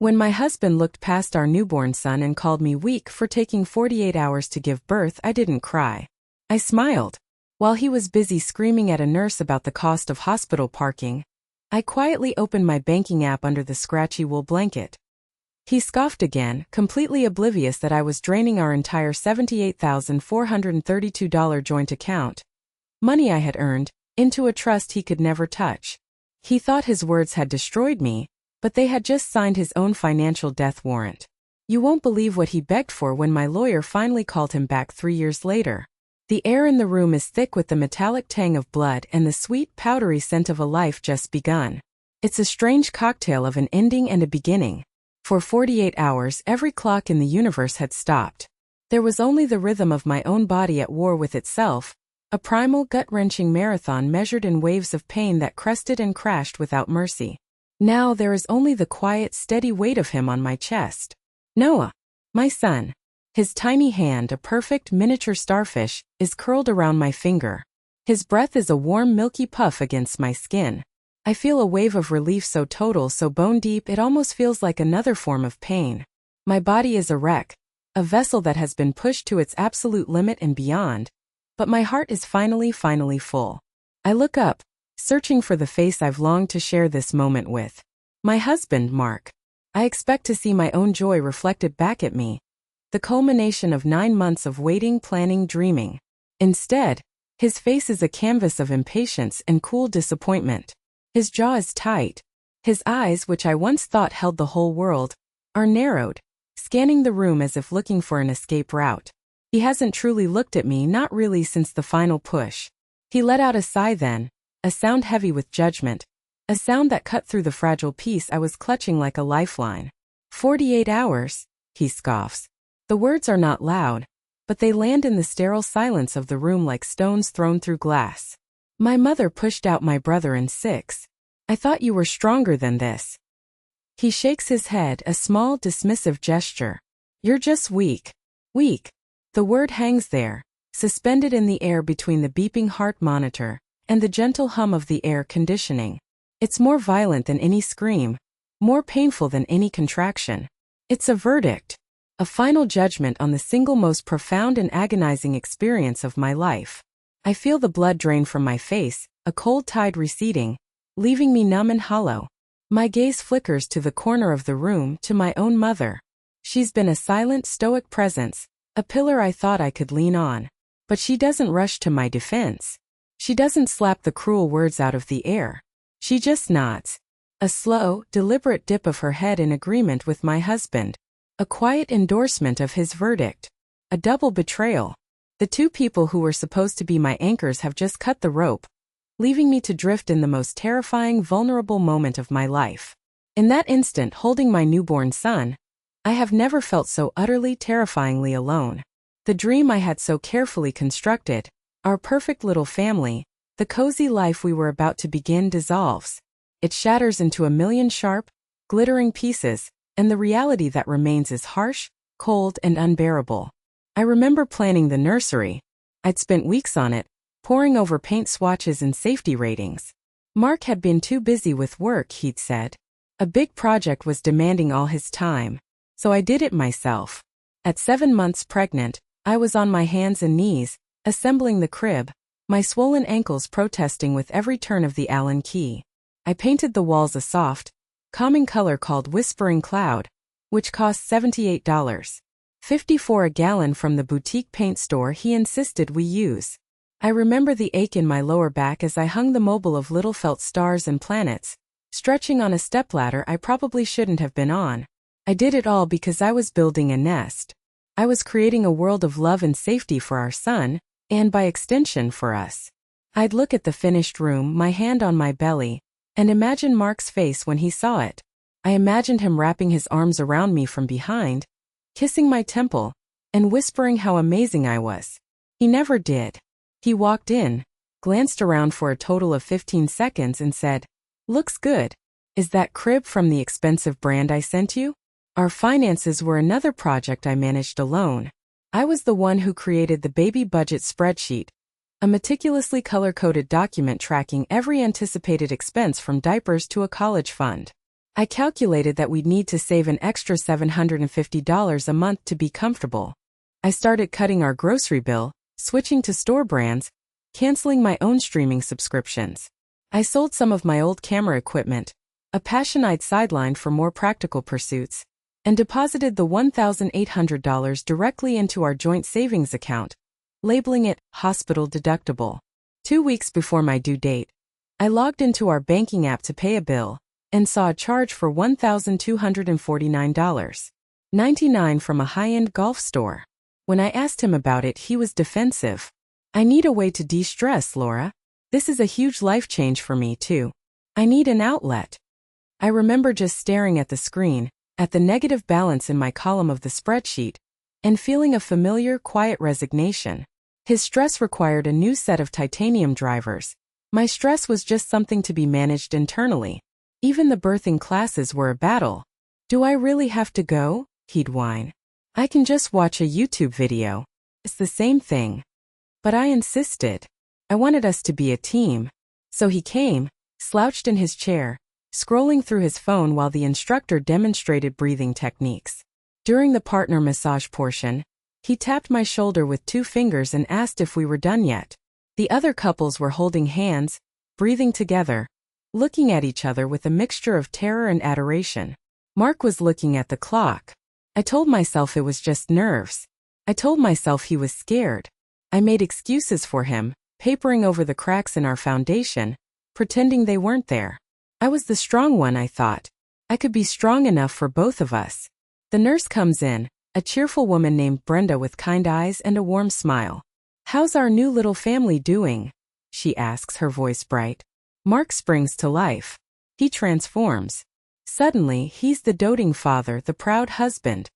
When my husband looked past our newborn son and called me weak for taking 48 hours to give birth, I didn't cry. I smiled. While he was busy screaming at a nurse about the cost of hospital parking, I quietly opened my banking app under the scratchy wool blanket. He scoffed again, completely oblivious that I was draining our entire $78,432 joint account, money I had earned, into a trust he could never touch. He thought his words had destroyed me, but they had just signed his own financial death warrant. You won't believe what he begged for when my lawyer finally called him back 3 years later. The air in the room is thick with the metallic tang of blood and the sweet, powdery scent of a life just begun. It's a strange cocktail of an ending and a beginning. For 48 hours, every clock in the universe had stopped. There was only the rhythm of my own body at war with itself, a primal, gut-wrenching marathon measured in waves of pain that crested and crashed without mercy. Now there is only the quiet, steady weight of him on my chest. Noah, my son. His tiny hand, a perfect miniature starfish, is curled around my finger. His breath is a warm, milky puff against my skin. I feel a wave of relief so total, so bone-deep, it almost feels like another form of pain. My body is a wreck, a vessel that has been pushed to its absolute limit and beyond, but my heart is finally full. I look up, searching for the face I've longed to share this moment with. My husband, Mark. I expect to see my own joy reflected back at me, the culmination of 9 months of waiting, planning, dreaming. Instead, his face is a canvas of impatience and cool disappointment. His jaw is tight. His eyes, which I once thought held the whole world, are narrowed, scanning the room as if looking for an escape route. He hasn't truly looked at me, not really, since the final push. He let out a sigh then, a sound heavy with judgment, a sound that cut through the fragile piece I was clutching like a lifeline. 48 hours, he scoffs. The words are not loud, but they land in the sterile silence of the room like stones thrown through glass. My mother pushed out my brother in 6. I thought you were stronger than this. He shakes his head, a small, dismissive gesture. You're just weak. Weak. The word hangs there, suspended in the air between the beeping heart monitor and the gentle hum of the air conditioning. It's more violent than any scream, more painful than any contraction. It's a verdict, a final judgment on the single most profound and agonizing experience of my life. I feel the blood drain from my face, a cold tide receding, leaving me numb and hollow. My gaze flickers to the corner of the room, to my own mother. She's been a silent, stoic presence, a pillar I thought I could lean on. But she doesn't rush to my defense. She doesn't slap the cruel words out of the air. She just nods. A slow, deliberate dip of her head in agreement with my husband. A quiet endorsement of his verdict. A double betrayal. The two people who were supposed to be my anchors have just cut the rope, leaving me to drift in the most terrifying, vulnerable moment of my life. In that instant, holding my newborn son, I have never felt so utterly, terrifyingly alone. The dream I had so carefully constructed, our perfect little family, the cozy life we were about to begin, dissolves. It shatters into a million sharp, glittering pieces, and the reality that remains is harsh, cold, and unbearable. I remember planning the nursery. I'd spent weeks on it, poring over paint swatches and safety ratings. Mark had been too busy with work, he'd said. A big project was demanding all his time, so I did it myself. At 7 months pregnant, I was on my hands and knees, assembling the crib, my swollen ankles protesting with every turn of the Allen key. I painted the walls a soft, calming color called Whispering Cloud, which cost $78.54 a gallon from the boutique paint store he insisted we use. I remember the ache in my lower back as I hung the mobile of little felt stars and planets, stretching on a stepladder I probably shouldn't have been on. I did it all because I was building a nest. I was creating a world of love and safety for our son, and by extension for us. I'd look at the finished room, my hand on my belly, and imagine Mark's face when he saw it. I imagined him wrapping his arms around me from behind, kissing my temple, and whispering how amazing I was. He never did. He walked in, glanced around for a total of 15 seconds and said, "Looks good. Is that crib from the expensive brand I sent you?" Our finances were another project I managed alone. I was the one who created the baby budget spreadsheet, a meticulously color-coded document tracking every anticipated expense from diapers to a college fund. I calculated that we'd need to save an extra $750 a month to be comfortable. I started cutting our grocery bill, switching to store brands, canceling my own streaming subscriptions. I sold some of my old camera equipment, a passion I'd sidelined for more practical pursuits, and deposited the $1,800 directly into our joint savings account, labeling it hospital deductible. 2 weeks before my due date, I logged into our banking app to pay a bill and saw a charge for $1,249.99 from a high-end golf store. When I asked him about it, he was defensive. I need a way to de-stress, Laura. This is a huge life change for me, too. I need an outlet. I remember just staring at the screen, at the negative balance in my column of the spreadsheet, and feeling a familiar, quiet resignation. His stress required a new set of titanium drivers. My stress was just something to be managed internally. Even the birthing classes were a battle. Do I really have to go? He'd whine. I can just watch a YouTube video. It's the same thing. But I insisted. I wanted us to be a team. So he came, slouched in his chair, scrolling through his phone while the instructor demonstrated breathing techniques. During the partner massage portion, he tapped my shoulder with 2 fingers and asked if we were done yet. The other couples were holding hands, breathing together, looking at each other with a mixture of terror and adoration. Mark was looking at the clock. I told myself it was just nerves. I told myself he was scared. I made excuses for him, papering over the cracks in our foundation, pretending they weren't there. I was the strong one, I thought. I could be strong enough for both of us. The nurse comes in, a cheerful woman named Brenda with kind eyes and a warm smile. "How's our new little family doing?" she asks, her voice bright. Mark springs to life. He transforms. Suddenly, he's the doting father, the proud husband.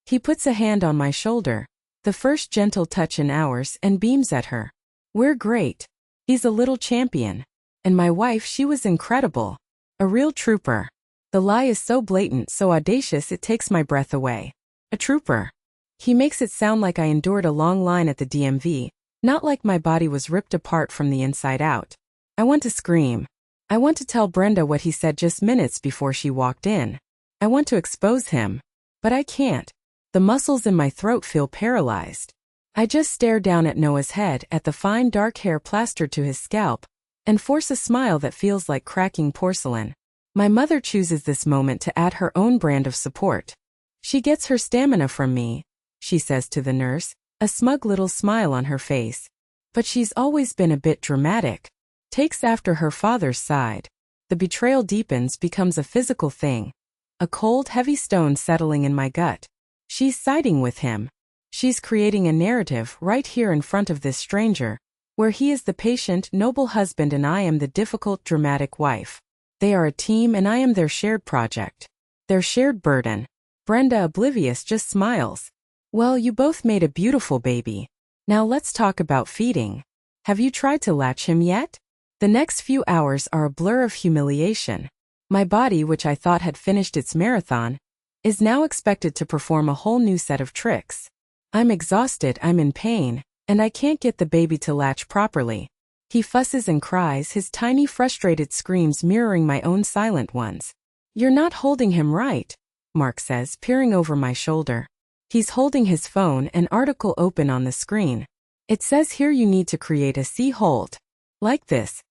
He puts a hand on my shoulder, the first gentle touch in hours, and beams at her. "We're great." He's a little champion. And my wife, she was incredible. A real trooper. The lie is so blatant, so audacious, it takes my breath away. A trooper. He makes it sound like I endured a long line at the DMV, not like my body was ripped apart from the inside out. I want to scream. I want to tell Brenda what he said just minutes before she walked in. I want to expose him. But I can't. The muscles in my throat feel paralyzed. I just stare down at Noah's head, at the fine dark hair plastered to his scalp, and force a smile that feels like cracking porcelain. My mother chooses this moment to add her own brand of support. She gets her stamina from me, she says to the nurse, a smug little smile on her face. But she's always been a bit dramatic. Takes after her father's side. The betrayal deepens, becomes a physical thing. A cold, heavy stone settling in my gut. She's siding with him. She's creating a narrative right here in front of this stranger, where he is the patient, noble husband and I am the difficult, dramatic wife. They are a team and I am their shared project. Their shared burden. Brenda, oblivious, just smiles. "Well, you both made a beautiful baby. Now let's talk about feeding. Have you tried to latch him yet?" The next few hours are a blur of humiliation. My body, which I thought had finished its marathon, is now expected to perform a whole new set of tricks. I'm exhausted, I'm in pain, and I can't get the baby to latch properly. He fusses and cries, his tiny frustrated screams mirroring my own silent ones. "You're not holding him right," Mark says, peering over my shoulder. He's holding his phone, an article open on the screen. It says here you need to create a C-hold. Like this.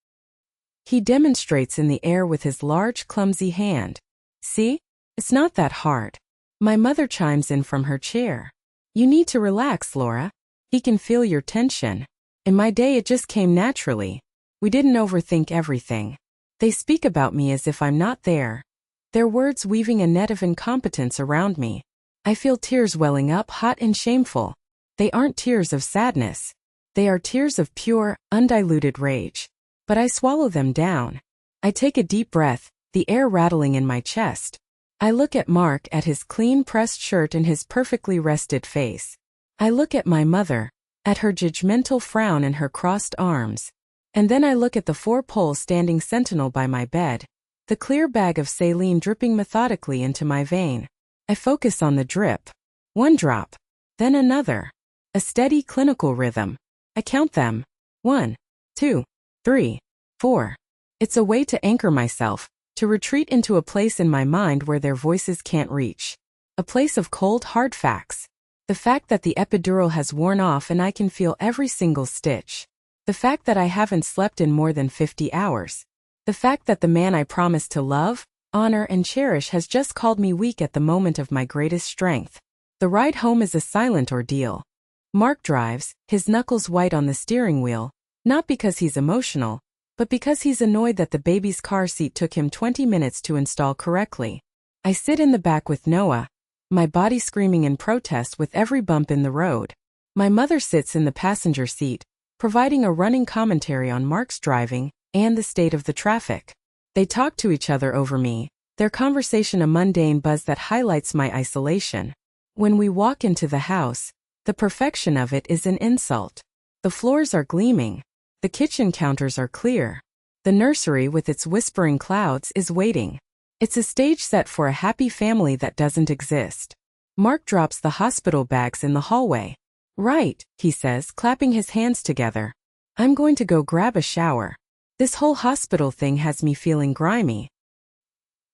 He demonstrates in the air with his large, clumsy hand. "See? It's not that hard." My mother chimes in from her chair. "You need to relax, Laura. He can feel your tension. In my day it just came naturally. We didn't overthink everything." They speak about me as if I'm not there. Their words weaving a net of incompetence around me. I feel tears welling up, hot and shameful. They aren't tears of sadness. They are tears of pure, undiluted rage. But I swallow them down. I take a deep breath, the air rattling in my chest. I look at Mark, at his clean-pressed shirt and his perfectly rested face. I look at my mother, at her judgmental frown and her crossed arms. And then I look at the 4 poles standing sentinel by my bed, the clear bag of saline dripping methodically into my vein. I focus on the drip. 1 drop. Then another. A steady clinical rhythm. I count them. 1, 2, 3, 4. It's a way to anchor myself, To retreat into a place in my mind where their voices can't reach. A place of cold, hard facts. The fact that the epidural has worn off and I can feel every single stitch. The fact that I haven't slept in more than 50 hours. The fact that the man I promised to love, honor, and cherish has just called me weak at the moment of my greatest strength. The ride home is a silent ordeal. Mark drives, his knuckles white on the steering wheel, not because he's emotional, but because he's annoyed that the baby's car seat took him 20 minutes to install correctly. I sit in the back with Noah, my body screaming in protest with every bump in the road. My mother sits in the passenger seat, providing a running commentary on Mark's driving and the state of the traffic. They talk to each other over me, their conversation a mundane buzz that highlights my isolation. When we walk into the house, the perfection of it is an insult. The floors are gleaming. The kitchen counters are clear. The nursery with its whispering clouds is waiting. It's a stage set for a happy family that doesn't exist. Mark drops the hospital bags in the hallway. "Right," he says, clapping his hands together. "I'm going to go grab a shower. This whole hospital thing has me feeling grimy."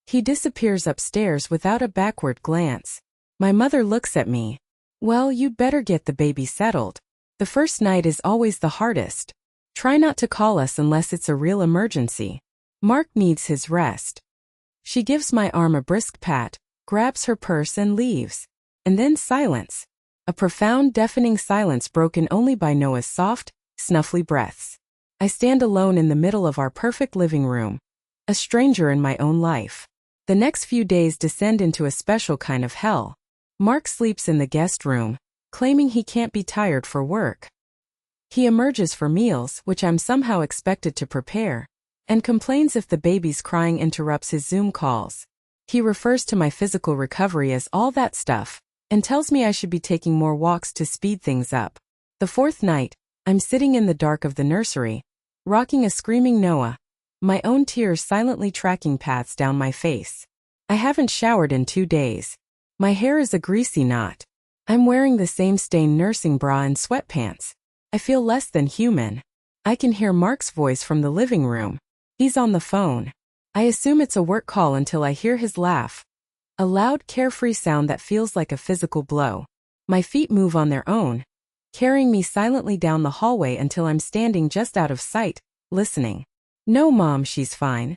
He disappears upstairs without a backward glance. My mother looks at me. "Well, you'd better get the baby settled. The first night is always the hardest. Try not to call us unless it's a real emergency. Mark needs his rest." She gives my arm a brisk pat, grabs her purse and leaves. And then silence. A profound, deafening silence broken only by Noah's soft, snuffly breaths. I stand alone in the middle of our perfect living room. A stranger in my own life. The next few days descend into a special kind of hell. Mark sleeps in the guest room, claiming he can't be tired for work. He emerges for meals, which I'm somehow expected to prepare, and complains if the baby's crying interrupts his Zoom calls. He refers to my physical recovery as all that stuff, and tells me I should be taking more walks to speed things up. The fourth night, I'm sitting in the dark of the nursery, rocking a screaming Noah, my own tears silently tracking paths down my face. I haven't showered in 2 days. My hair is a greasy knot. I'm wearing the same stained nursing bra and sweatpants. I feel less than human. I can hear Mark's voice from the living room. He's on the phone. I assume it's a work call until I hear his laugh. A loud, carefree sound that feels like a physical blow. My feet move on their own, carrying me silently down the hallway until I'm standing just out of sight, listening. "No, Mom, she's fine,"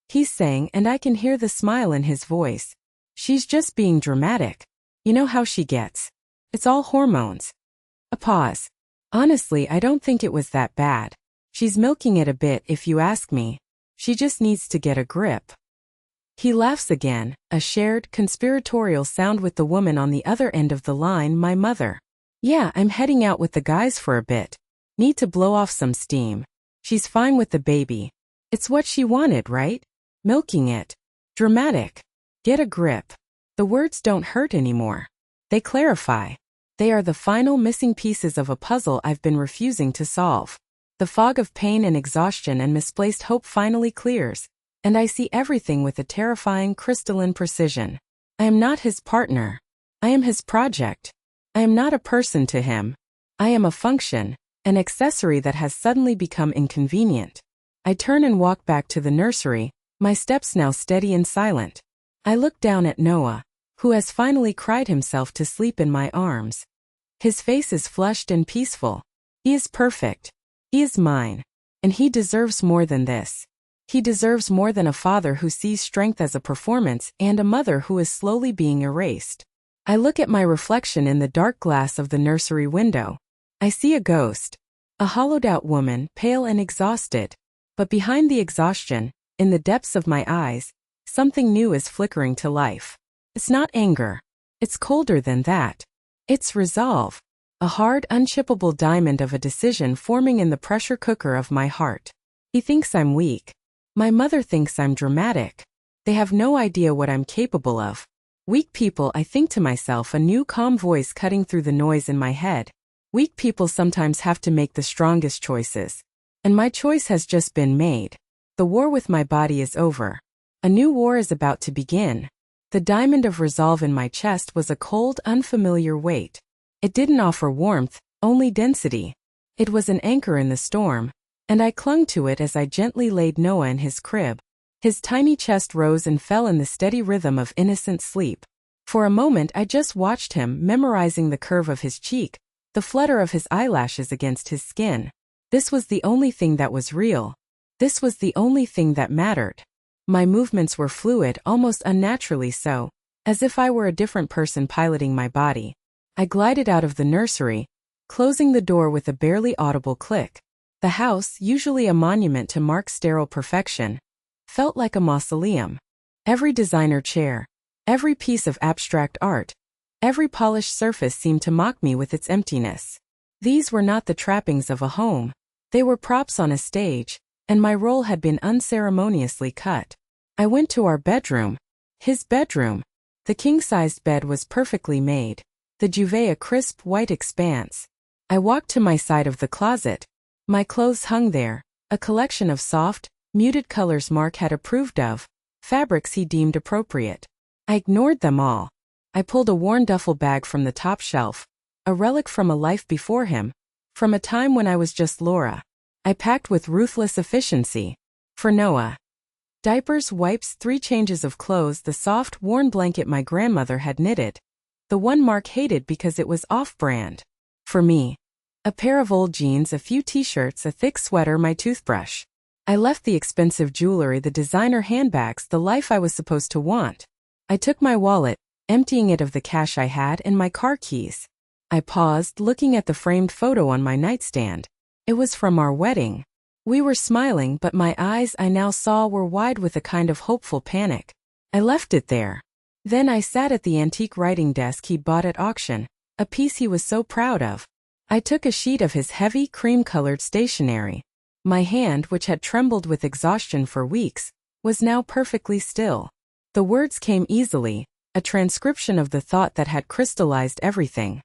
he's saying, and I can hear the smile in his voice. "She's just being dramatic. You know how she gets. It's all hormones." A pause. "Honestly, I don't think it was that bad. She's milking it a bit if you ask me. She just needs to get a grip." He laughs again, a shared, conspiratorial sound with the woman on the other end of the line, my mother. "Yeah, I'm heading out with the guys for a bit. Need to blow off some steam. She's fine with the baby. It's what she wanted, right? Milking it. Dramatic. Get a grip." The words don't hurt anymore. They clarify. They are the final missing pieces of a puzzle I've been refusing to solve. The fog of pain and exhaustion and misplaced hope finally clears, and I see everything with a terrifying crystalline precision. I am not his partner. I am his project. I am not a person to him. I am a function, an accessory that has suddenly become inconvenient. I turn and walk back to the nursery, my steps now steady and silent. I look down at Noah, who has finally cried himself to sleep in my arms. His face is flushed and peaceful. He is perfect. He is mine. And he deserves more than this. He deserves more than a father who sees strength as a performance and a mother who is slowly being erased. I look at my reflection in the dark glass of the nursery window. I see a ghost. A hollowed-out woman, pale and exhausted. But behind the exhaustion, in the depths of my eyes, something new is flickering to life. It's not anger. It's colder than that. It's resolve. A hard, unchippable diamond of a decision forming in the pressure cooker of my heart. He thinks I'm weak. My mother thinks I'm dramatic. They have no idea what I'm capable of. Weak people, I think to myself, a new calm voice cutting through the noise in my head. Weak people sometimes have to make the strongest choices. And my choice has just been made. The war with my body is over. A new war is about to begin. The diamond of resolve in my chest was a cold, unfamiliar weight. It didn't offer warmth, only density. It was an anchor in the storm, and I clung to it as I gently laid Noah in his crib. His tiny chest rose and fell in the steady rhythm of innocent sleep. For a moment I just watched him, memorizing the curve of his cheek, the flutter of his eyelashes against his skin. This was the only thing that was real. This was the only thing that mattered. My movements were fluid, almost unnaturally so, as if I were a different person piloting my body. I glided out of the nursery, closing the door with a barely audible click. The house, usually a monument to Mark's sterile perfection, felt like a mausoleum. Every designer chair, every piece of abstract art, every polished surface seemed to mock me with its emptiness. These were not the trappings of a home. They were props on a stage, and my role had been unceremoniously cut. I went to our bedroom. His bedroom. The king-sized bed was perfectly made, the duvet a crisp white expanse. I walked to my side of the closet. My clothes hung there, a collection of soft, muted colors Mark had approved of, fabrics he deemed appropriate. I ignored them all. I pulled a worn duffel bag from the top shelf, a relic from a life before him, from a time when I was just Laura. I packed with ruthless efficiency. For Noah. Diapers, wipes, 3 changes of clothes, the soft, worn blanket my grandmother had knitted, the one Mark hated because it was off-brand. For me. A pair of old jeans, a few t-shirts, a thick sweater, my toothbrush. I left the expensive jewelry, the designer handbags, the life I was supposed to want. I took my wallet, emptying it of the cash I had, and my car keys. I paused, looking at the framed photo on my nightstand. It was from our wedding. We were smiling, but my eyes I now saw were wide with a kind of hopeful panic. I left it there. Then I sat at the antique writing desk he'd bought at auction, a piece he was so proud of. I took a sheet of his heavy, cream-colored stationery. My hand, which had trembled with exhaustion for weeks, was now perfectly still. The words came easily, a transcription of the thought that had crystallized everything.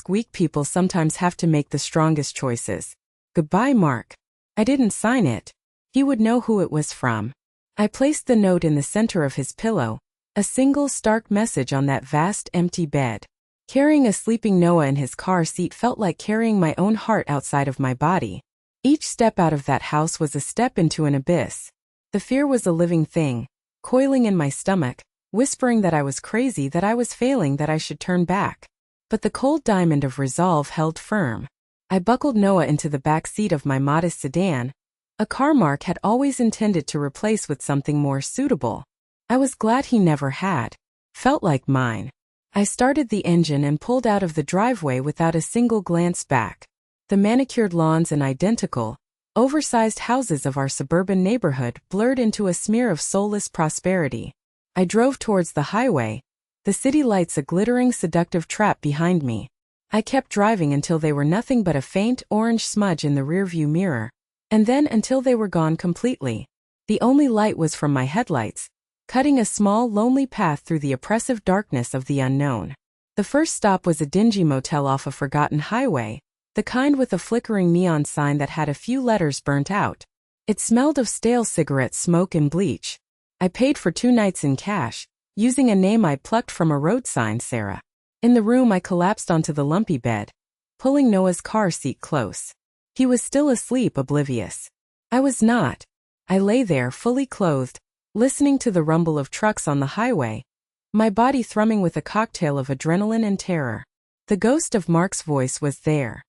Weak people sometimes have to make the strongest choices. Goodbye, Mark. I didn't sign it. He would know who it was from. I placed the note in the center of his pillow, a single stark message on that vast empty bed. Carrying a sleeping Noah in his car seat felt like carrying my own heart outside of my body. Each step out of that house was a step into an abyss. The fear was a living thing, coiling in my stomach, whispering that I was crazy, that I was failing, that I should turn back. But the cold diamond of resolve held firm. I buckled Noah into the back seat of my modest sedan, a car Mark had always intended to replace with something more suitable. I was glad he never had. Felt like mine. I started the engine and pulled out of the driveway without a single glance back. The manicured lawns and identical, oversized houses of our suburban neighborhood blurred into a smear of soulless prosperity. I drove towards the highway, the city lights a glittering, seductive trap behind me. I kept driving until they were nothing but a faint orange smudge in the rearview mirror, and then until they were gone completely. The only light was from my headlights, cutting a small, lonely path through the oppressive darkness of the unknown. The first stop was a dingy motel off a forgotten highway, the kind with a flickering neon sign that had a few letters burnt out. It smelled of stale cigarette smoke and bleach. I paid for 2 nights in cash, using a name I plucked from a road sign, Sarah. In the room I collapsed onto the lumpy bed, pulling Noah's car seat close. He was still asleep, oblivious. I was not. I lay there, fully clothed, listening to the rumble of trucks on the highway, my body thrumming with a cocktail of adrenaline and terror. The ghost of Mark's voice was there.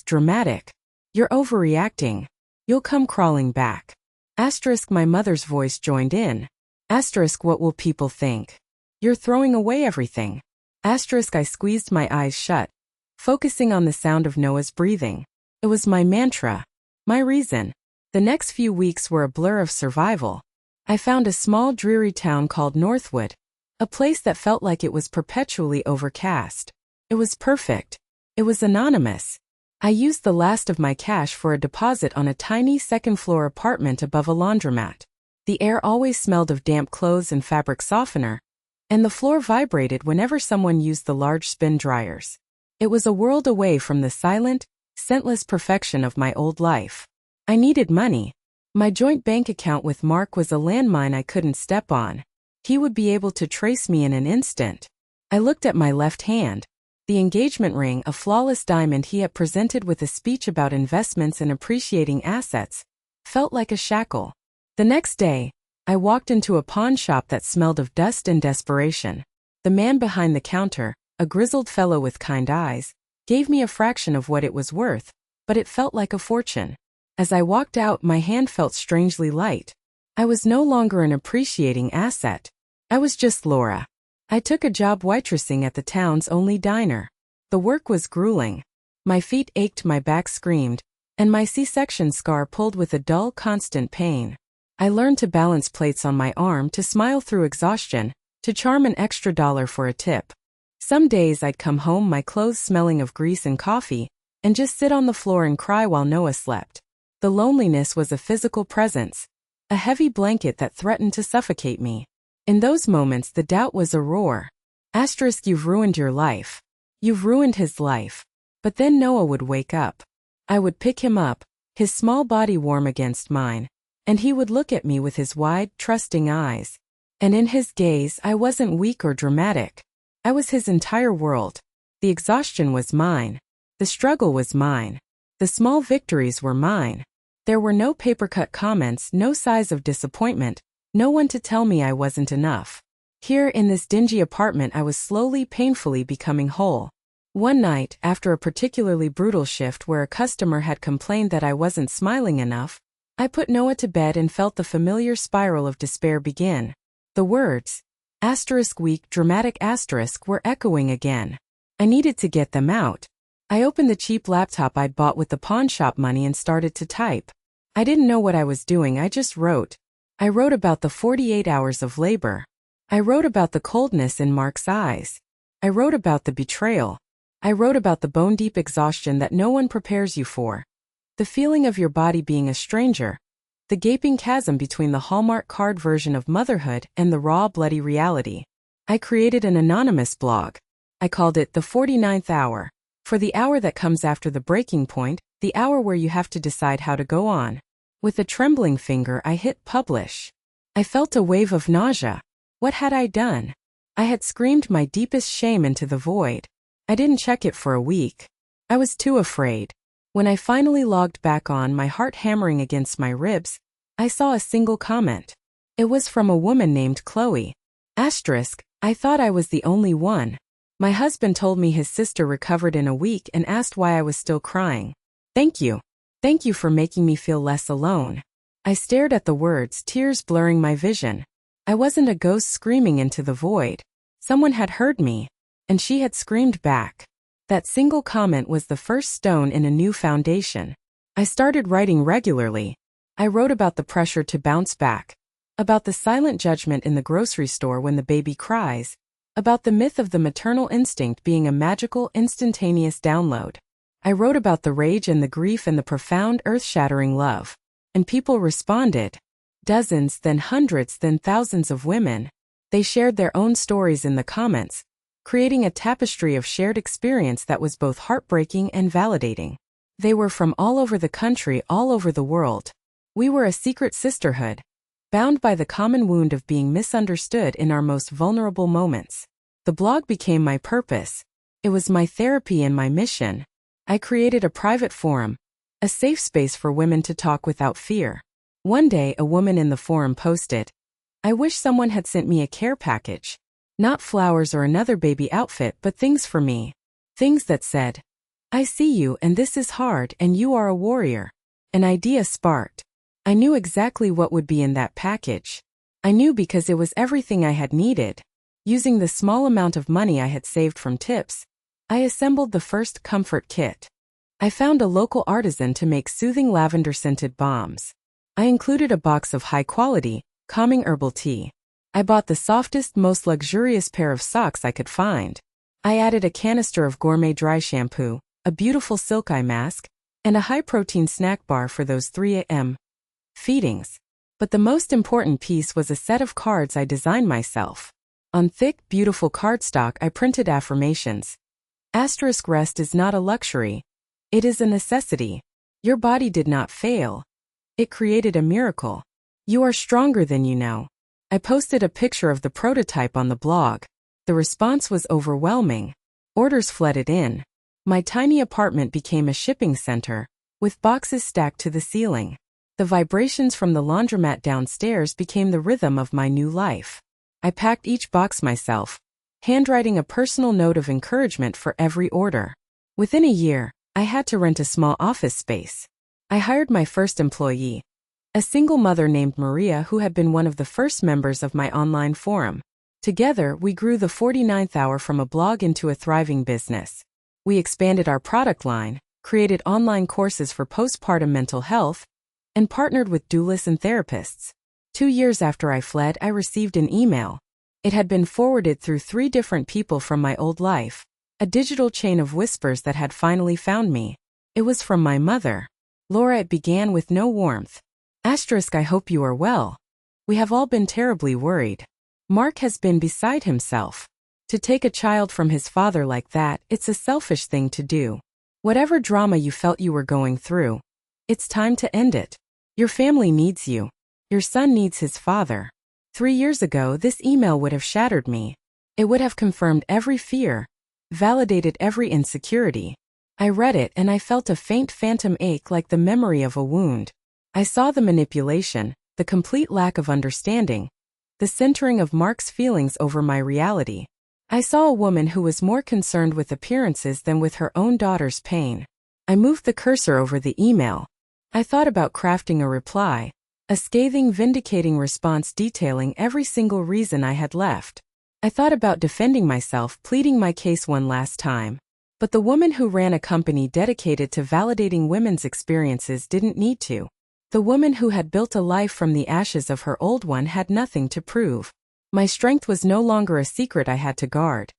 Dramatic. You're overreacting. You'll come crawling back. My mother's voice joined in. What will people think? You're throwing away everything. I squeezed my eyes shut, focusing on the sound of Noah's breathing. It was my mantra. My reason. The next few weeks were a blur of survival. I found a small dreary town called Northwood, a place that felt like it was perpetually overcast. It was perfect. It was anonymous. I used the last of my cash for a deposit on a tiny second-floor apartment above a laundromat. The air always smelled of damp clothes and fabric softener, and the floor vibrated whenever someone used the large spin dryers. It was a world away from the silent, scentless perfection of my old life. I needed money. My joint bank account with Mark was a landmine I couldn't step on. He would be able to trace me in an instant. I looked at my left hand. The engagement ring, a flawless diamond he had presented with a speech about investments and appreciating assets, felt like a shackle. The next day, I walked into a pawn shop that smelled of dust and desperation. The man behind the counter, a grizzled fellow with kind eyes, gave me a fraction of what it was worth, but it felt like a fortune. As I walked out, my hand felt strangely light. I was no longer an appreciating asset. I was just Laura. I took a job waitressing at the town's only diner. The work was grueling. My feet ached, my back screamed, and my C-section scar pulled with a dull, constant pain. I learned to balance plates on my arm, to smile through exhaustion, to charm an extra dollar for a tip. Some days I'd come home, my clothes smelling of grease and coffee, and just sit on the floor and cry while Noah slept. The loneliness was a physical presence, a heavy blanket that threatened to suffocate me. In those moments, the doubt was a roar. Asterisk, you've ruined your life. You've ruined his life. But then Noah would wake up. I would pick him up, his small body warm against mine, and he would look at me with his wide, trusting eyes. And in his gaze, I wasn't weak or dramatic. I was his entire world. The exhaustion was mine. The struggle was mine. The small victories were mine. There were no paper-cut comments, no sighs of disappointment, no one to tell me I wasn't enough. Here in this dingy apartment, I was slowly, painfully becoming whole. One night, after a particularly brutal shift where a customer had complained that I wasn't smiling enough, I put Noah to bed and felt the familiar spiral of despair begin. The words, asterisk weak, dramatic asterisk, were echoing again. I needed to get them out. I opened the cheap laptop I'd bought with the pawn shop money and started to type. I didn't know what I was doing, I just wrote. I wrote about the 48 hours of labor. I wrote about the coldness in Mark's eyes. I wrote about the betrayal. I wrote about the bone-deep exhaustion that no one prepares you for. The feeling of your body being a stranger. The gaping chasm between the Hallmark card version of motherhood and the raw, bloody reality. I created an anonymous blog. I called it the 49th hour. For the hour that comes after the breaking point, the hour where you have to decide how to go on. With a trembling finger, I hit publish. I felt a wave of nausea. What had I done? I had screamed my deepest shame into the void. I didn't check it for a week. I was too afraid. When I finally logged back on, my heart hammering against my ribs, I saw a single comment. It was from a woman named Chloe. Asterisk, I thought I was the only one. My husband told me his sister recovered in a week and asked why I was still crying. Thank you. Thank you for making me feel less alone. I stared at the words, tears blurring my vision. I wasn't a ghost screaming into the void. Someone had heard me, and she had screamed back. That single comment was the first stone in a new foundation. I started writing regularly. I wrote about the pressure to bounce back, about the silent judgment in the grocery store when the baby cries, about the myth of the maternal instinct being a magical, instantaneous download. I wrote about the rage and the grief and the profound, earth-shattering love. And people responded. Dozens, then hundreds, then thousands of women. They shared their own stories in the comments, creating a tapestry of shared experience that was both heartbreaking and validating. They were from all over the country, all over the world. We were a secret sisterhood, bound by the common wound of being misunderstood in our most vulnerable moments. The blog became my purpose. It was my therapy and my mission. I created a private forum, a safe space for women to talk without fear. One day, a woman in the forum posted, "I wish someone had sent me a care package. Not flowers or another baby outfit, but things for me. Things that said, I see you and this is hard and you are a warrior." An idea sparked. I knew exactly what would be in that package. I knew because it was everything I had needed. Using the small amount of money I had saved from tips, I assembled the first comfort kit. I found a local artisan to make soothing lavender-scented balms. I included a box of high-quality, calming herbal tea. I bought the softest, most luxurious pair of socks I could find. I added a canister of gourmet dry shampoo, a beautiful silk eye mask, and a high-protein snack bar for those 3 a.m. feedings. But the most important piece was a set of cards I designed myself. On thick, beautiful cardstock, I printed affirmations. Asterisk, rest is not a luxury. It is a necessity. Your body did not fail. It created a miracle. You are stronger than you know. I posted a picture of the prototype on the blog. The response was overwhelming. Orders flooded in. My tiny apartment became a shipping center, with boxes stacked to the ceiling. The vibrations from the laundromat downstairs became the rhythm of my new life. I packed each box myself, handwriting a personal note of encouragement for every order. Within a year, I had to rent a small office space. I hired my first employee, a single mother named Maria who had been one of the first members of my online forum. Together, we grew the 49th Hour from a blog into a thriving business. We expanded our product line, created online courses for postpartum mental health, and partnered with doulas and therapists. 2 years after I fled, I received an email. It had been forwarded through 3 different people from my old life, a digital chain of whispers that had finally found me. It was from my mother. Laura, it began with no warmth. I hope you are well. We have all been terribly worried. Mark has been beside himself. To take a child from his father like that, it's a selfish thing to do. Whatever drama you felt you were going through, it's time to end it. Your family needs you. Your son needs his father. 3 years ago, this email would have shattered me. It would have confirmed every fear, validated every insecurity. I read it and I felt a faint phantom ache like the memory of a wound. I saw the manipulation, the complete lack of understanding, the centering of Mark's feelings over my reality. I saw a woman who was more concerned with appearances than with her own daughter's pain. I moved the cursor over the email. I thought about crafting a reply, a scathing, vindicating response detailing every single reason I had left. I thought about defending myself, pleading my case one last time. But the woman who ran a company dedicated to validating women's experiences didn't need to. The woman who had built a life from the ashes of her old one had nothing to prove. My strength was no longer a secret I had to guard.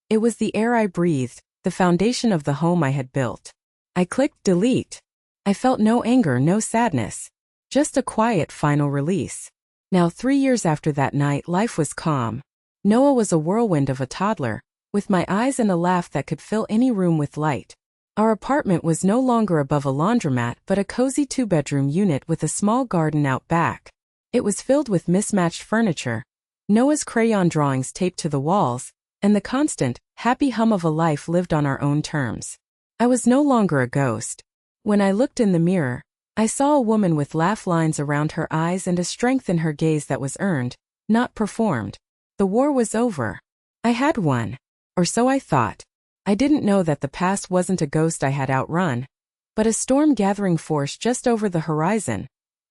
It was the air I breathed, the foundation of the home I had built. I clicked delete. I felt no anger, no sadness. Just a quiet final release. Now 3 years after that night, life was calm. Noah was a whirlwind of a toddler, with my eyes and a laugh that could fill any room with light. Our apartment was no longer above a laundromat but a cozy 2-bedroom unit with a small garden out back. It was filled with mismatched furniture, Noah's crayon drawings taped to the walls, and the constant, happy hum of a life lived on our own terms. I was no longer a ghost. When I looked in the mirror, I saw a woman with laugh lines around her eyes and a strength in her gaze that was earned, not performed. The war was over. I had won. Or so I thought. I didn't know that the past wasn't a ghost I had outrun, but a storm-gathering force just over the horizon,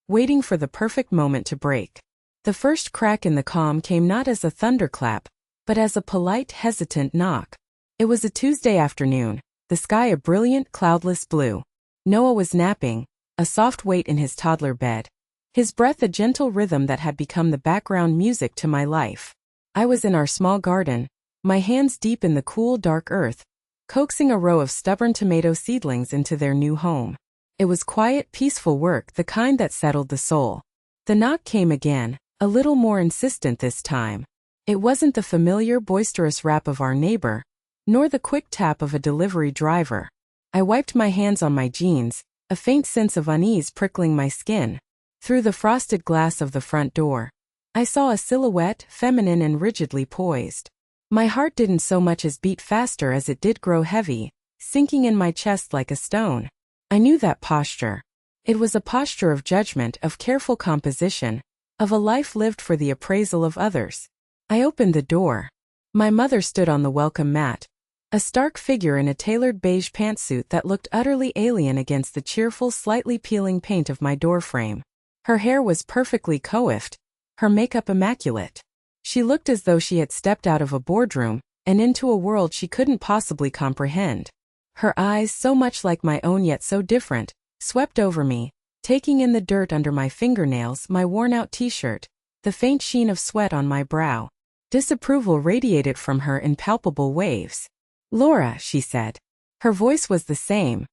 waiting for the perfect moment to break. The first crack in the calm came not as a thunderclap, but as a polite, hesitant knock. It was a Tuesday afternoon, the sky a brilliant, cloudless blue. Noah was napping, a soft weight in his toddler bed. His breath a gentle rhythm that had become the background music to my life. I was in our small garden, my hands deep in the cool, dark earth, coaxing a row of stubborn tomato seedlings into their new home. It was quiet, peaceful work, the kind that settled the soul. The knock came again, a little more insistent this time. It wasn't the familiar, boisterous rap of our neighbor, nor the quick tap of a delivery driver. I wiped my hands on my jeans, a faint sense of unease prickling my skin. Through the frosted glass of the front door, I saw a silhouette, feminine and rigidly poised. My heart didn't so much as beat faster as it did grow heavy, sinking in my chest like a stone. I knew that posture. It was a posture of judgment, of careful composition, of a life lived for the appraisal of others. I opened the door. My mother stood on the welcome mat, a stark figure in a tailored beige pantsuit that looked utterly alien against the cheerful, slightly peeling paint of my doorframe. Her hair was perfectly coiffed, her makeup immaculate. She looked as though she had stepped out of a boardroom and into a world she couldn't possibly comprehend. Her eyes, so much like my own yet so different, swept over me, taking in the dirt under my fingernails, my worn-out t-shirt, the faint sheen of sweat on my brow. Disapproval radiated from her in palpable waves. "Laura," she said. Her voice was the same,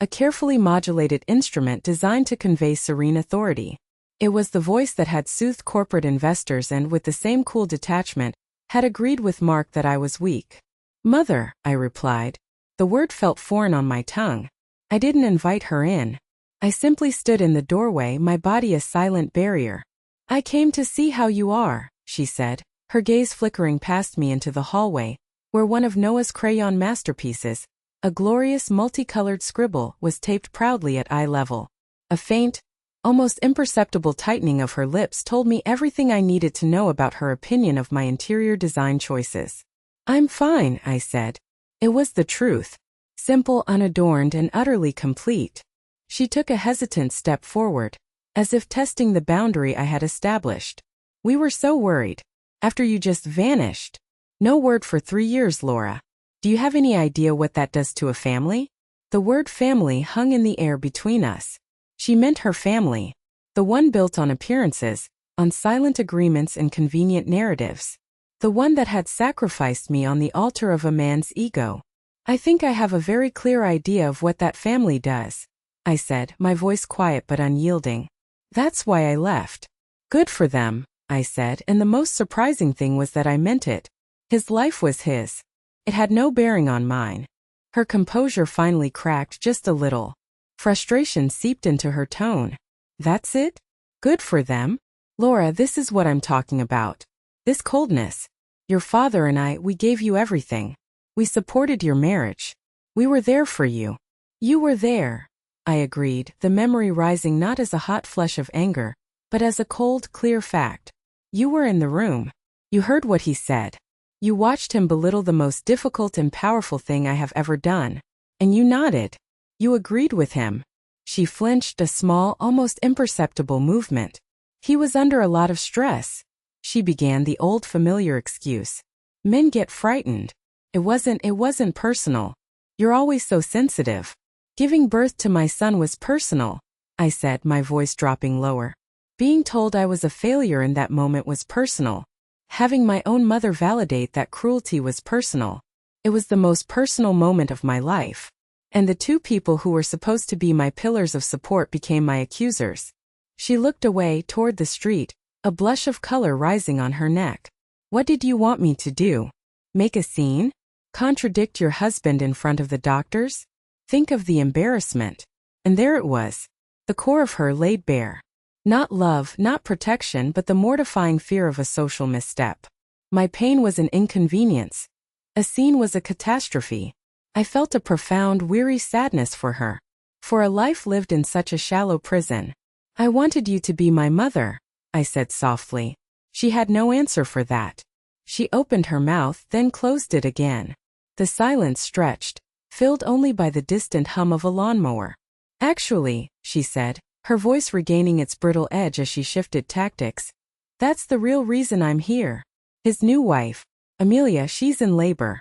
a carefully modulated instrument designed to convey serene authority. It was the voice that had soothed corporate investors and, with the same cool detachment, had agreed with Mark that I was weak. "Mother," I replied. The word felt foreign on my tongue. I didn't invite her in. I simply stood in the doorway, my body a silent barrier. "I came to see how you are," she said, her gaze flickering past me into the hallway, where one of Noah's crayon masterpieces, a glorious multicolored scribble, was taped proudly at eye level. A faint, Almost imperceptible tightening of her lips told me everything I needed to know about her opinion of my interior design choices. "I'm fine," I said. It was the truth. Simple, unadorned, and utterly complete. She took a hesitant step forward, as if testing the boundary I had established. "We were so worried. After you just vanished. No word for 3 years, Laura. Do you have any idea what that does to a family?" The word family hung in the air between us. She meant her family. The one built on appearances, on silent agreements and convenient narratives. The one that had sacrificed me on the altar of a man's ego. "I think I have a very clear idea of what that family does," I said, my voice quiet but unyielding. "That's why I left." "Good for them," I said, and the most surprising thing was that I meant it. His life was his. It had no bearing on mine. Her composure finally cracked just a little. Frustration seeped into her tone. "That's it? Good for them? Laura, this is what I'm talking about. This coldness. Your father and I, we gave you everything. We supported your marriage. We were there for you." "You were there," I agreed, the memory rising not as a hot flush of anger, but as a cold, clear fact. "You were in the room. You heard what he said. You watched him belittle the most difficult and powerful thing I have ever done. And you nodded. You agreed with him." She flinched, a small, almost imperceptible movement. "He was under a lot of stress," she began, the old familiar excuse. "Men get frightened. It wasn't personal. You're always so sensitive." "Giving birth to my son was personal," I said, my voice dropping lower. "Being told I was a failure in that moment was personal. Having my own mother validate that cruelty was personal. It was the most personal moment of my life. And the two people who were supposed to be my pillars of support became my accusers." She looked away toward the street, a blush of color rising on her neck. "What did you want me to do? Make a scene? Contradict your husband in front of the doctors? Think of the embarrassment." And there it was. The core of her laid bare. Not love, not protection, but the mortifying fear of a social misstep. My pain was an inconvenience. A scene was a catastrophe. I felt a profound, weary sadness for her. For a life lived in such a shallow prison. "I wanted you to be my mother," I said softly. She had no answer for that. She opened her mouth, then closed it again. The silence stretched, filled only by the distant hum of a lawnmower. "Actually," she said, her voice regaining its brittle edge as she shifted tactics, "that's the real reason I'm here. His new wife, Amelia, she's in labor.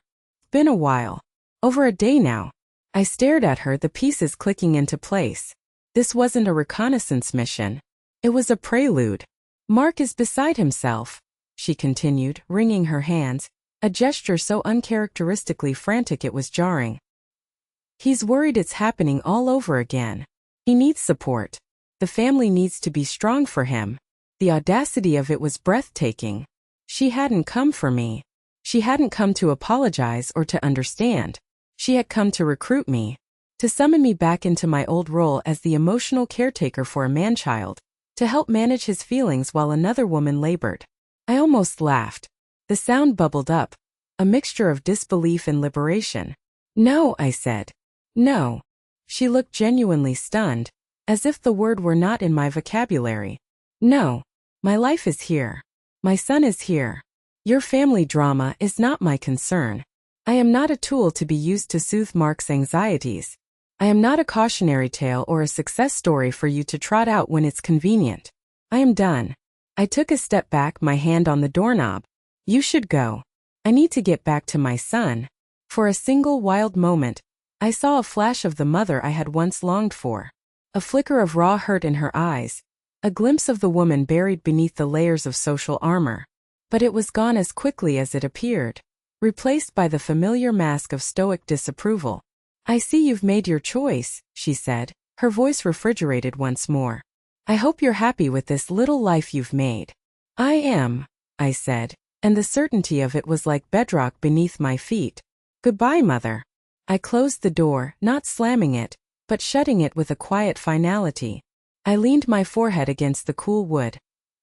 Been a while. Over a day now." I stared at her, the pieces clicking into place. This wasn't a reconnaissance mission. It was a prelude. "Mark is beside himself," she continued, wringing her hands, a gesture so uncharacteristically frantic it was jarring. "He's worried it's happening all over again. He needs support. The family needs to be strong for him." The audacity of it was breathtaking. She hadn't come for me. She hadn't come to apologize or to understand. She had come to recruit me, to summon me back into my old role as the emotional caretaker for a man-child, to help manage his feelings while another woman labored. I almost laughed. The sound bubbled up, a mixture of disbelief and liberation. "No," I said. "No." She looked genuinely stunned, as if the word were not in my vocabulary. "No. My life is here. My son is here. Your family drama is not my concern. I am not a tool to be used to soothe Mark's anxieties. I am not a cautionary tale or a success story for you to trot out when it's convenient. I am done." I took a step back, my hand on the doorknob. "You should go. I need to get back to my son." For a single wild moment, I saw a flash of the mother I had once longed for. A flicker of raw hurt in her eyes. A glimpse of the woman buried beneath the layers of social armor. But it was gone as quickly as it appeared, replaced by the familiar mask of stoic disapproval. "I see you've made your choice," she said, her voice refrigerated once more. "I hope you're happy with this little life you've made." "I am," I said, and the certainty of it was like bedrock beneath my feet. "Goodbye, Mother." I closed the door, not slamming it, but shutting it with a quiet finality. I leaned my forehead against the cool wood,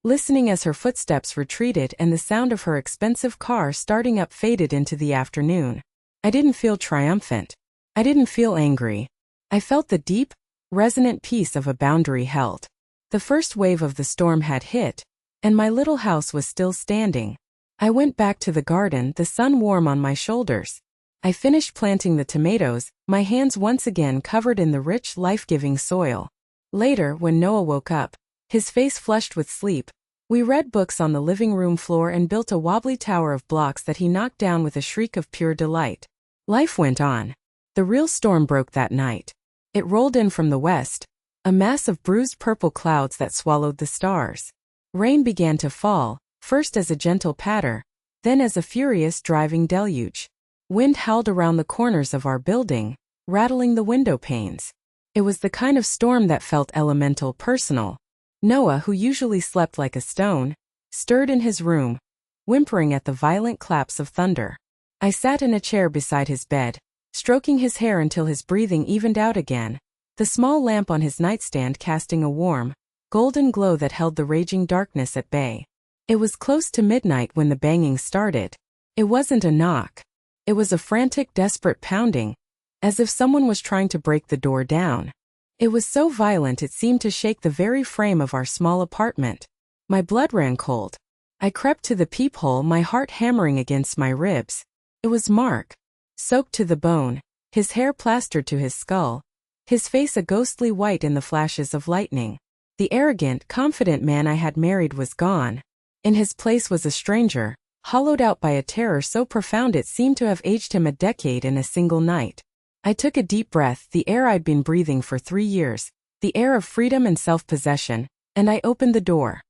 listening as her footsteps retreated and the sound of her expensive car starting up faded into the afternoon. I didn't feel triumphant. I didn't feel angry. I felt the deep, resonant peace of a boundary held. The first wave of the storm had hit, and my little house was still standing. I went back to the garden, the sun warm on my shoulders. I finished planting the tomatoes, my hands once again covered in the rich, life-giving soil. Later, when Noah woke up, his face flushed with sleep, we read books on the living room floor and built a wobbly tower of blocks that he knocked down with a shriek of pure delight. Life went on. The real storm broke that night. It rolled in from the west, a mass of bruised purple clouds that swallowed the stars. Rain began to fall, first as a gentle patter, then as a furious driving deluge. Wind howled around the corners of our building, rattling the window panes. It was the kind of storm that felt elemental, personal. Noah, who usually slept like a stone, stirred in his room, whimpering at the violent claps of thunder. I sat in a chair beside his bed, stroking his hair until his breathing evened out again, the small lamp on his nightstand casting a warm, golden glow that held the raging darkness at bay. It was close to midnight when the banging started. It wasn't a knock. It was a frantic, desperate pounding, as if someone was trying to break the door down. It was so violent it seemed to shake the very frame of our small apartment. My blood ran cold. I crept to the peephole, my heart hammering against my ribs. It was Mark, soaked to the bone, his hair plastered to his skull, his face a ghostly white in the flashes of lightning. The arrogant, confident man I had married was gone. In his place was a stranger, hollowed out by a terror so profound it seemed to have aged him a decade in a single night. I took a deep breath, the air I'd been breathing for 3 years, the air of freedom and self-possession, and I opened the door.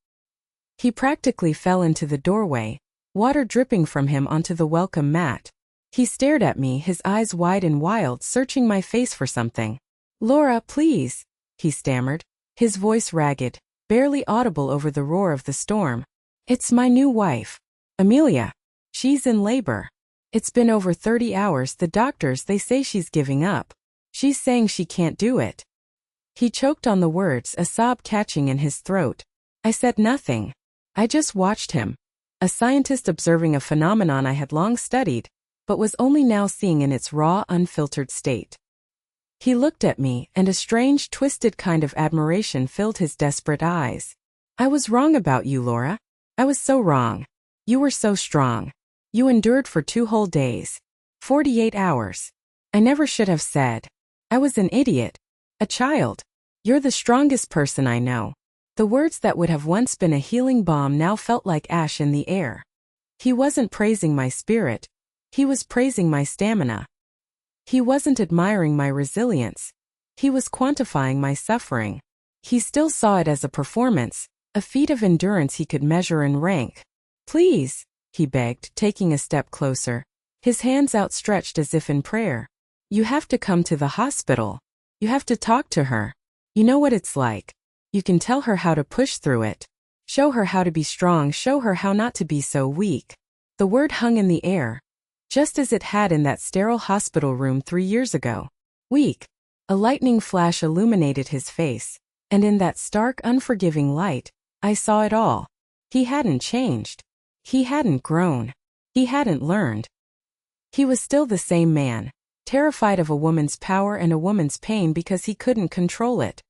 He practically fell into the doorway, water dripping from him onto the welcome mat. He stared at me, his eyes wide and wild, searching my face for something. "Laura, please," he stammered, his voice ragged, barely audible over the roar of the storm. "It's my new wife, Amelia. She's in labor. It's been over 30 hours, the doctors, they say she's giving up. She's saying she can't do it." He choked on the words, a sob catching in his throat. I said nothing. I just watched him, a scientist observing a phenomenon I had long studied, but was only now seeing in its raw, unfiltered state. He looked at me, and a strange, twisted kind of admiration filled his desperate eyes. "I was wrong about you, Laura. I was so wrong. You were so strong. You endured for 2 whole days. 48 hours. I never should have said. I was an idiot. A child. You're the strongest person I know." The words that would have once been a healing balm now felt like ash in the air. He wasn't praising my spirit. He was praising my stamina. He wasn't admiring my resilience. He was quantifying my suffering. He still saw it as a performance, a feat of endurance he could measure and rank. "Please," he begged, taking a step closer, his hands outstretched as if in prayer. "You have to come to the hospital. You have to talk to her. You know what it's like. You can tell her how to push through it. Show her how to be strong, show her how not to be so weak." The word hung in the air, just as it had in that sterile hospital room 3 years ago. Weak. A lightning flash illuminated his face, and in that stark, unforgiving light, I saw it all. He hadn't changed. He hadn't grown. He hadn't learned. He was still the same man, terrified of a woman's power and a woman's pain because he couldn't control it.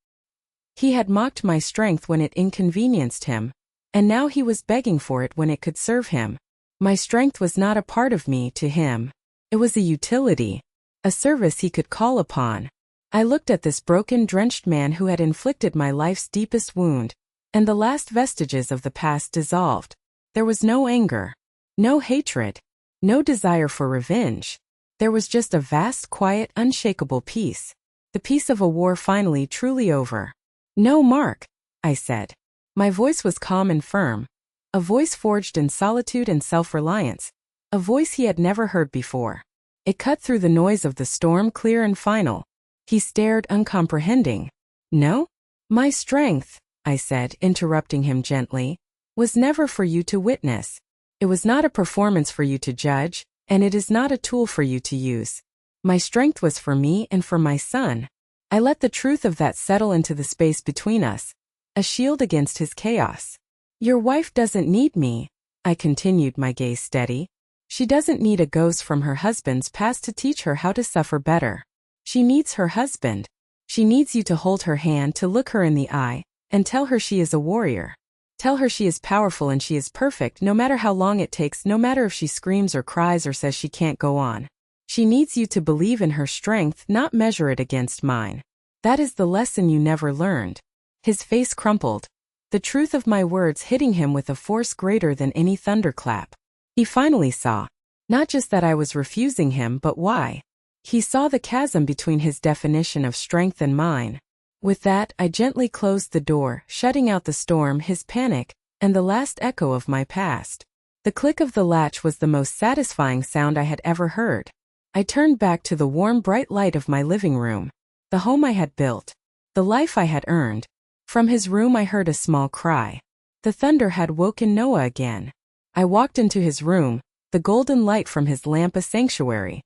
He had mocked my strength when it inconvenienced him, and now he was begging for it when it could serve him. My strength was not a part of me to him. It was a utility, a service he could call upon. I looked at this broken, drenched man who had inflicted my life's deepest wound, and the last vestiges of the past dissolved. There was no anger, no hatred, no desire for revenge. There was just a vast, quiet, unshakable peace. The peace of a war finally truly over. "No, Mark," I said. My voice was calm and firm, a voice forged in solitude and self-reliance, a voice he had never heard before. It cut through the noise of the storm, clear and final. He stared, uncomprehending. "No? My strength," I said, interrupting him gently, "was never for you to witness. It was not a performance for you to judge, and it is not a tool for you to use. My strength was for me and for my son." I let the truth of that settle into the space between us, a shield against his chaos. "Your wife doesn't need me," I continued, my gaze steady. "She doesn't need a ghost from her husband's past to teach her how to suffer better. She needs her husband. She needs you to hold her hand, to look her in the eye, And tell her she is a warrior. Tell her she is powerful and she is perfect no matter how long it takes, no matter if she screams or cries or says she can't go on. She needs you to believe in her strength, not measure it against mine. That is the lesson you never learned. His face crumpled, the truth of my words hitting him with a force greater than any thunderclap. He finally saw, not just that I was refusing him, but why. He saw the chasm between his definition of strength and mine. With that, I gently closed the door, shutting out the storm, his panic, and the last echo of my past. The click of the latch was the most satisfying sound I had ever heard. I turned back to the warm, bright light of my living room. The home I had built. The life I had earned. From his room I heard a small cry. The thunder had woken Noah again. I walked into his room, the golden light from his lamp a sanctuary.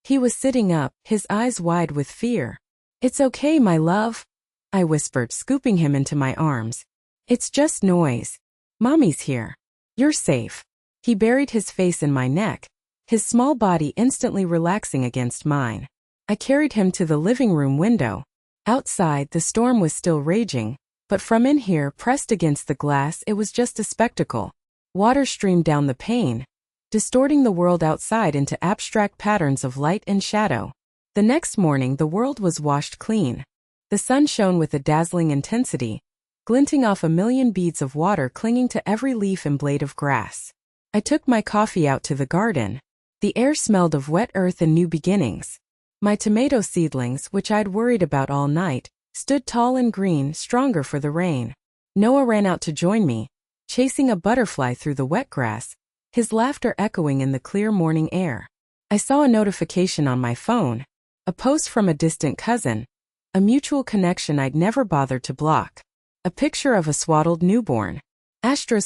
He was sitting up, his eyes wide with fear. "It's okay, my love," I whispered, scooping him into my arms. "It's just noise. Mommy's here. You're safe." He buried his face in my neck, his small body instantly relaxing against mine. I carried him to the living room window. Outside, the storm was still raging, but from in here, pressed against the glass, it was just a spectacle. Water streamed down the pane, distorting the world outside into abstract patterns of light and shadow. The next morning, the world was washed clean. The sun shone with a dazzling intensity, glinting off a million beads of water clinging to every leaf and blade of grass. I took my coffee out to the garden. The air smelled of wet earth and new beginnings. My tomato seedlings, which I'd worried about all night, stood tall and green, stronger for the rain. Noah ran out to join me, chasing a butterfly through the wet grass, his laughter echoing in the clear morning air. I saw a notification on my phone, a post from a distant cousin, a mutual connection I'd never bothered to block. A picture of a swaddled newborn.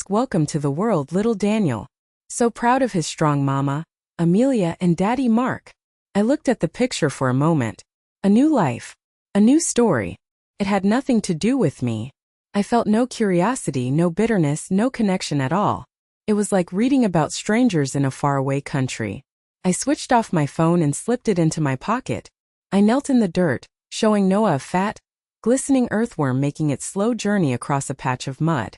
Welcome to the world, little Daniel. So proud of his strong mama, Amelia, and daddy Mark. I looked at the picture for a moment. A new life. A new story. It had nothing to do with me. I felt no curiosity, no bitterness, no connection at all. It was like reading about strangers in a faraway country. I switched off my phone and slipped it into my pocket. I knelt in the dirt, showing Noah a fat, glistening earthworm making its slow journey across a patch of mud.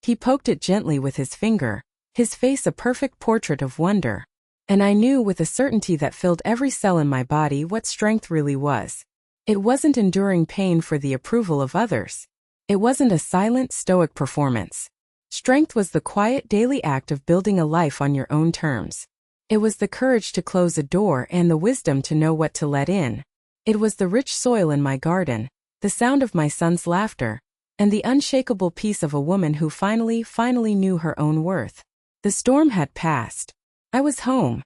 He poked it gently with his finger, his face a perfect portrait of wonder. And I knew with a certainty that filled every cell in my body what strength really was. It wasn't enduring pain for the approval of others. It wasn't a silent, stoic performance. Strength was the quiet daily act of building a life on your own terms. It was the courage to close a door and the wisdom to know what to let in. It was the rich soil in my garden, the sound of my son's laughter, and the unshakable peace of a woman who finally knew her own worth. The storm had passed. I was home.